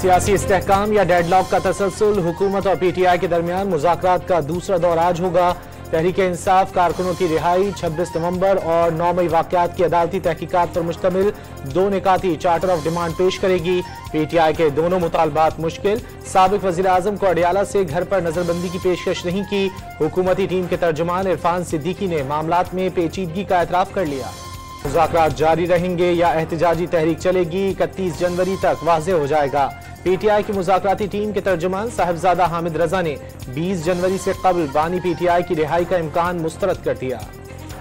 सियासी इस्तेहकाम या डेडलॉक का तसलसल, हुकूमत और PTI के दरमियान मुज़ाकरात का दूसरा दौर आज होगा। तहरीक इंसाफ कारकुनों की रिहाई 26 नवंबर और 9 मई वाक़यात की अदालती तहकीकात पर मुश्तमिल 2 निकाती चार्टर ऑफ डिमांड पेश करेगी। PTI के दोनों मुतालबात मुश्किल, साबिक वज़ीर आज़म को अडियाला से घर पर नजरबंदी की पेशकश नहीं की। हुकूमती टीम के तर्जुमान इरफान सिद्दीकी ने मामलात में पेचीदगी का एतराफ़ कर लिया। मुज़ाकरात जारी रहेंगे या एहतजाजी तहरीक चलेगी, 31 जनवरी तक वाज़ेह हो जाएगा। PTI की मुज़ाकराती टीम के तर्जुमान साहिबजादा हामिद रजा ने 20 जनवरी से कबल बानी PTI की रिहाई का इम्कान मुस्तरद कर दिया।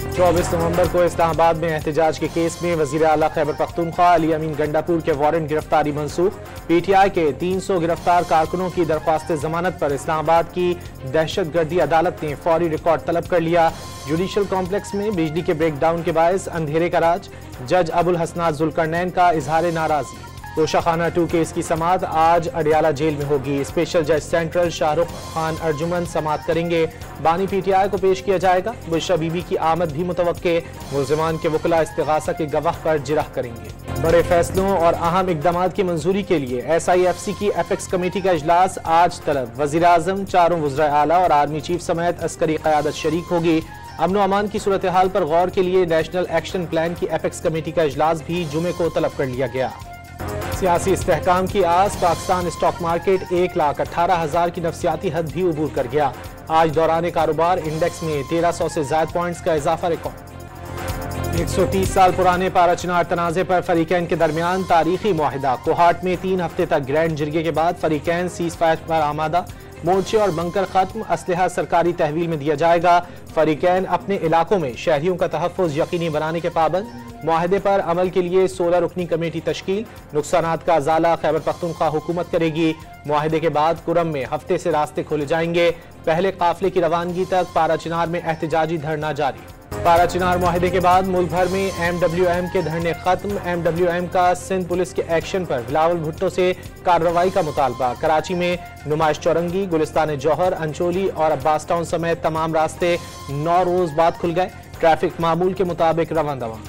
24 नवंबर को इस्लामाबाद में एहतजाज के केस में वज़ीर आला खैबर पख्तूनख्वा अली अमीन गंडापुर के वारंट गिरफ्तारी मनसूख। PTI के 300 गिरफ्तार कारकुनों की दरख्वास्त जमानत पर इस्लामाबाद की दहशतगर्दी अदालत ने फौरी रिकॉर्ड तलब कर लिया। जुडिशल कॉम्प्लेक्स में बिजली के ब्रेकडाउन के बायस अंधेरे का राज, जज अबुल हसनात जुल्करनैन का इजहार नाराजगी। तोशाखाना 2 केस की समाअत आज अडियाला जेल में होगी। स्पेशल जज सेंट्रल शाहरुख खान अर्जुमन समाअत करेंगे। बानी PTI को पेश किया जाएगा। बुशरा बीबी की आमद भी मुतवक्के। मुल्जिमान के वकला इस्तिगासा के गवाह पर जिरह करेंगे। बड़े फैसलों और अहम इकदामात की मंजूरी के लिए SIFC की एपेक्स कमेटी का इजलास आज तलब। वज़ीर आज़म, चारों वज़राए आला और आर्मी चीफ समेत अस्करी क़यादत शरीक होगी। अमन व अमान की सूरत हाल पर गौर के लिए नेशनल एक्शन प्लान की एपेक्स कमेटी का इजलास भी जुमे को तलब कर लिया गया। सियासी इस्तेहकाम की आस, पाकिस्तान स्टॉक मार्केट 1,18,000 की नफसियाती हद भी उबूर कर गया। आज दौरान कारोबार इंडेक्स में 1300 से ज्यादा पॉइंट्स का इजाफा रिकॉर्ड। 130 साल पुराने पाराचिनार तनाज़े पर फरीकैन के दरमियान तारीखी मुआहिदा। कोहाट में 3 हफ्ते तक ग्रैंड जिरगे के बाद फरीकैन सीज फायर पर आमादा। मोर्चे और बंकर खत्म, असलहा सरकारी तहवील में दिया जाएगा। फरीकैन अपने इलाकों में शहरियों का तहफ़्फ़ुज़ यकीनी बनाने के पाबंद। मुआहदे पर अमल के लिए 16 रुकनी कमेटी तश्कील। नुकसानात का अजाला खैबर पख्तूनख्वा हुकूमत करेगी। मुआहदे के बाद कुरम में हफ्ते से रास्ते खोले जाएंगे। पहले काफिले की रवानगी तक पाराचिनार में एहतजाजी धरना जारी। पाराचिनार मुआहदे के बाद मुल्क भर में MWM के धरने खत्म। MWM का सिंध पुलिस के एक्शन पर बिलावल भुट्टो से कार्रवाई का मुतालबा। कराची में नुमाइश चौरंगी, गुलिस्तान जौहर, अंचोली और अब्बास टाउन समेत तमाम रास्ते 9 रोज बाद खुल गए। ट्रैफिक मामूल के मुताबिक रवां दवां।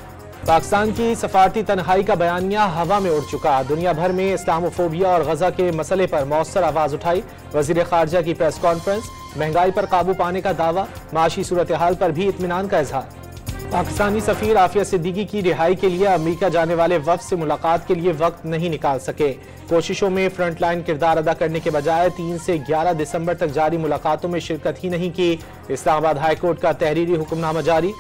पाकिस्तान की सफारती तन्हाई का बयानिया हवा में उड़ चुका। दुनिया भर में इस्लामोफोबिया और गजा के मसले पर मौसर आवाज उठाई। वजीर खारजा की प्रेस कॉन्फ्रेंस। महंगाई पर काबू पाने का दावा, माशी सूरत हाल पर भी इत्मीनान का इजहार। पाकिस्तानी सफीर आफिया सिद्दीकी की रिहाई के लिए अमेरिका जाने वाले वफ्द से मुलाकात के लिए वक्त नहीं निकाल सके। कोशिशों में फ्रंटलाइन किरदार अदा करने के बजाय 3 से 11 दिसंबर तक जारी मुलाकातों में शिरकत ही नहीं की। इस्लामाबाद हाईकोर्ट का तहरीरी हुक्मनामा जारी।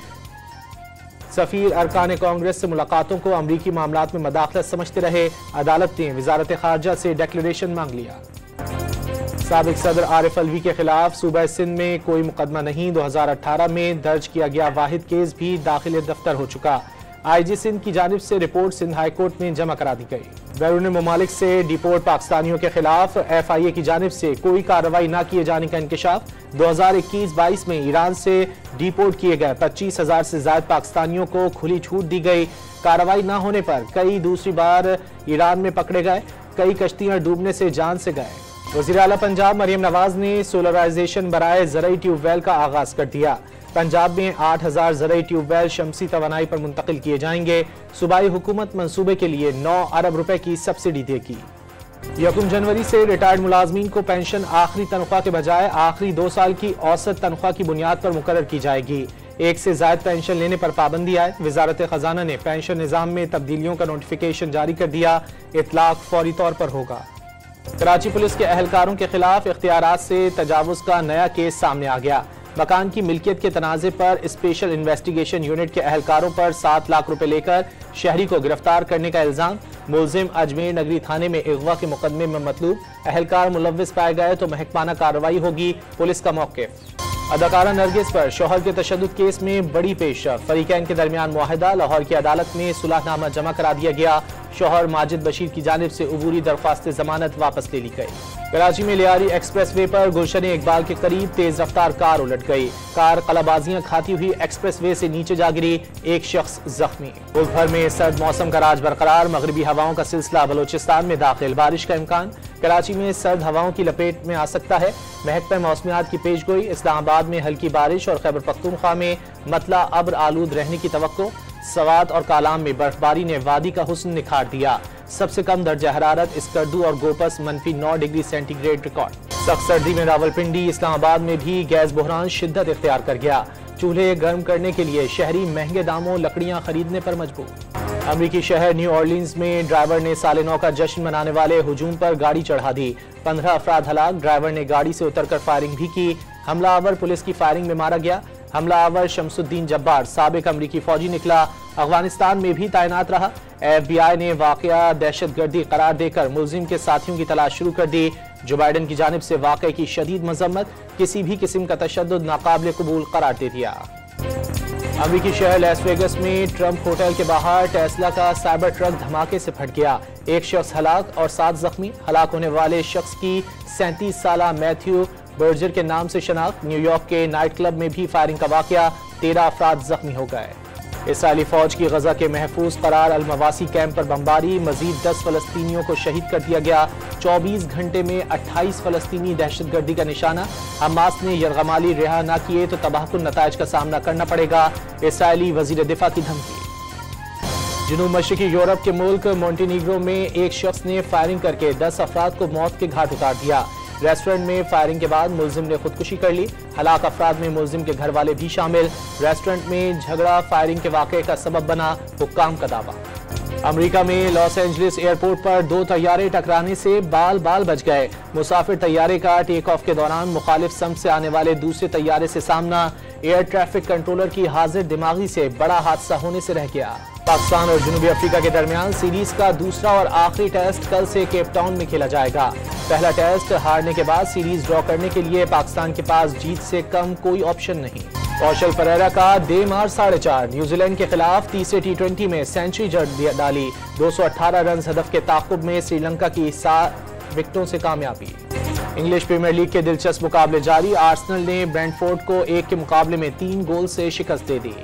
सफीर अरकान कांग्रेस से मुलाकातों को अमरीकी मामलात में मदाखलत समझते रहे। अदालत ने वजारत खारजा से डिक्लेरेशन मांग लिया। साबिक सदर आरिफ अलवी के खिलाफ सूबा सिंध में कोई मुकदमा नहीं। 2018 में दर्ज किया गया वाहिद केस भी दाखिल दफ्तर हो चुका। IG सिंध की जानिब से रिपोर्ट सिंध हाई कोर्ट में जमा करा दी गई। बैरून ममालिक से डिपोर्ट पाकिस्तानियों के खिलाफ FIA की जानिब से कोई कार्रवाई न किए जाने का इंकशाफ। 2021-22 में ईरान से डिपोर्ट किए गए 25,000 से ज्यादा पाकिस्तानियों को खुली छूट दी गई। कार्रवाई न होने पर कई दूसरी बार ईरान में पकड़े गए। कई कश्तियां डूबने से जान से गए। वज़ीर आला पंजाब मरियम नवाज ने सोलराइजेशन बराए ज़रई ट्यूबवेल का आगाज कर दिया। पंजाब में 8,000 ज़रई ट्यूबवेल शमसी तवानाई पर मुंतकिल किए जाएंगे। सूबाई हुकूमत मंसूबे के लिए 9 अरब रुपए की सब्सिडी देगी। 1 जनवरी से रिटायर्ड मुलाजमीन को पेंशन आखिरी तनख्वाह के बजाय आखिरी 2 साल की औसत तनख्वाह की बुनियाद पर मुकर्रर की जाएगी। 1 से ज्यादा पेंशन लेने पर पाबंदी आए। वजारत खजाना ने पेंशन निजाम में तब्दीलियों का नोटिफिकेशन जारी कर दिया। इतलाक फौरी तौर पर होगा। कराची पुलिस के अहलकारों के खिलाफ इख्तियारात से तजावुज का नया केस सामने आ गया। मकान की मिल्कियत के तनाज़े पर स्पेशल इन्वेस्टिगेशन यूनिट के अहलकारों पर 7 लाख रुपए लेकर शहरी को गिरफ्तार करने का इल्जाम। मुलजिम अजमेर नगरी थाने में अगवा के मुकदमे में मतलूब। अहलकार मुलव्विस पाए गए तो महकमाना कार्रवाई होगी। पुलिस का मौक़िफ़। अदाकारा नरगिस पर शौहर के तशद्दुद केस में बड़ी पेशरफ। फरीकैन के दरमियान मुआहिदा। लाहौर की अदालत में सुलहनामा जमा करा दिया गया। शौहर माजिद बशीर की जानिब से उबूरी दरख्वास्त जमानत वापस ले ली गई। कराची में लियारी एक्सप्रेस वे पर गुलशन इकबाल के करीब तेज रफ्तार कार उलट गई। कार कलाबाजियां खाती हुई एक्सप्रेस वे से नीचे जा गिरी। एक शख्स जख्मी। मुल्क भर में सर्द मौसम का राज बरकरार। मगरबी हवाओं का सिलसिला बलोचिस्तान में दाखिल। बारिश का इम्कान। कराची में सर्द हवाओं की लपेट में आ सकता है। महकमा मौसमियात की पेशगोई। इस्लामाबाद में हल्की बारिश और खैबर पख्तूनख्वा में मतला अब्र आलूद रहने की तवक्को। सवात और कालाम में बर्फबारी ने वादी का हुस्न निखार दिया। सबसे कम दर्जा हरारत स्कर्दू और गोपस -9 डिग्री सेंटीग्रेड रिकॉर्ड। सख्त सर्दी में रावलपिंडी इस्लामाबाद में भी गैस बहरान शिद्दत इख्तियार कर गया। चूल्हे गर्म करने के लिए शहरी महंगे दामों लकड़ियां खरीदने पर मजबूर। अमरीकी शहर न्यू ऑर्लिन्स में ड्राइवर ने साले 9 का जश्न मनाने वाले हुजूम पर गाड़ी चढ़ा दी। 15 अफराद हलाक। ड्राइवर ने गाड़ी से उतरकर फायरिंग भी की। हमलावर पुलिस की फायरिंग में मारा गया। हमलावर शमसुद्दीन जब्बार साबिक अमरीकी फौजी निकला। अफगानिस्तान में भी तैनात रहा। FBI ने वाकया दहशतगर्दी करार देकर मुलजिम के साथियों की तलाश शुरू कर दी। जो बाइडन की जानिब से वाकये की शदीद मजम्मत, किसी भी किस्म का तशद्दुद नाकाबिल कबूल करार दे दिया। अमरीकी शहर लास वेगस में ट्रंप होटल के बाहर टेस्ला का साइबर ट्रक धमाके से फट गया। एक शख्स हलाक और 7 जख्मी। हलाक होने वाले शख्स की 37 साला मैथ्यू बर्जर के नाम से शनाख्त। न्यूयॉर्क के नाइट क्लब में भी फायरिंग का वाकया, 13 अफराद जख्मी हो गए। इसराइली फौज की गजा के महफूज करार अल-मवासी कैंप पर बमबारी, मजीद 10 फलस्तीनियों को शहीद कर दिया गया। 24 घंटे में 28 फलस्तीनी दहशतगर्दी का निशाना। हमास ने यरगमाली रिहा न किए तो तबाहकुन नताइज का सामना करना पड़ेगा। इसराइली वजीर दिफा की धमकी। जनूब मशरकी यूरोप के मुल्क मोंटेनीग्रो में एक शख्स ने फायरिंग करके 10 अफराद को मौत के घाट उतार दिया। रेस्टोरेंट में फायरिंग के बाद मुलजिम ने खुदकुशी कर ली। हलाक अफराद में मुलजिम के घर वाले भी शामिल। रेस्टोरेंट में झगड़ा फायरिंग के वाकये का सबब बना, हुक्काम का दावा। अमेरिका में लॉस एंजलिस एयरपोर्ट पर 2 तैयारे टकराने से बाल बच गए। मुसाफिर तैयारे का टेक ऑफ के दौरान मुखालिफ सम से आने वाले दूसरे तैयारे से सामना। एयर ट्रैफिक कंट्रोलर की हाजिर दिमागी से बड़ा हादसा होने से रह गया। पाकिस्तान और जनूबी अफ्रीका के दरमियान सीरीज का दूसरा और आखिरी टेस्ट कल से केप टाउन में खेला जाएगा। पहला टेस्ट हारने के बाद सीरीज ड्रॉ करने के लिए पाकिस्तान के पास जीत से कम कोई ऑप्शन नहीं। कौशल परेरा का दे मार 4.5। न्यूजीलैंड के खिलाफ तीसरे T20 में सेंचुरी जड़ डाली। 218 रन हदफ के ताकुब में श्रीलंका की 7 विकेटों से कामयाबी। इंग्लिश प्रीमियर लीग के दिलचस्प मुकाबले जारी। आर्सेनल ने ब्रेंटफोर्ड को 1 के मुकाबले में 3 गोल से शिकस्त दे दी।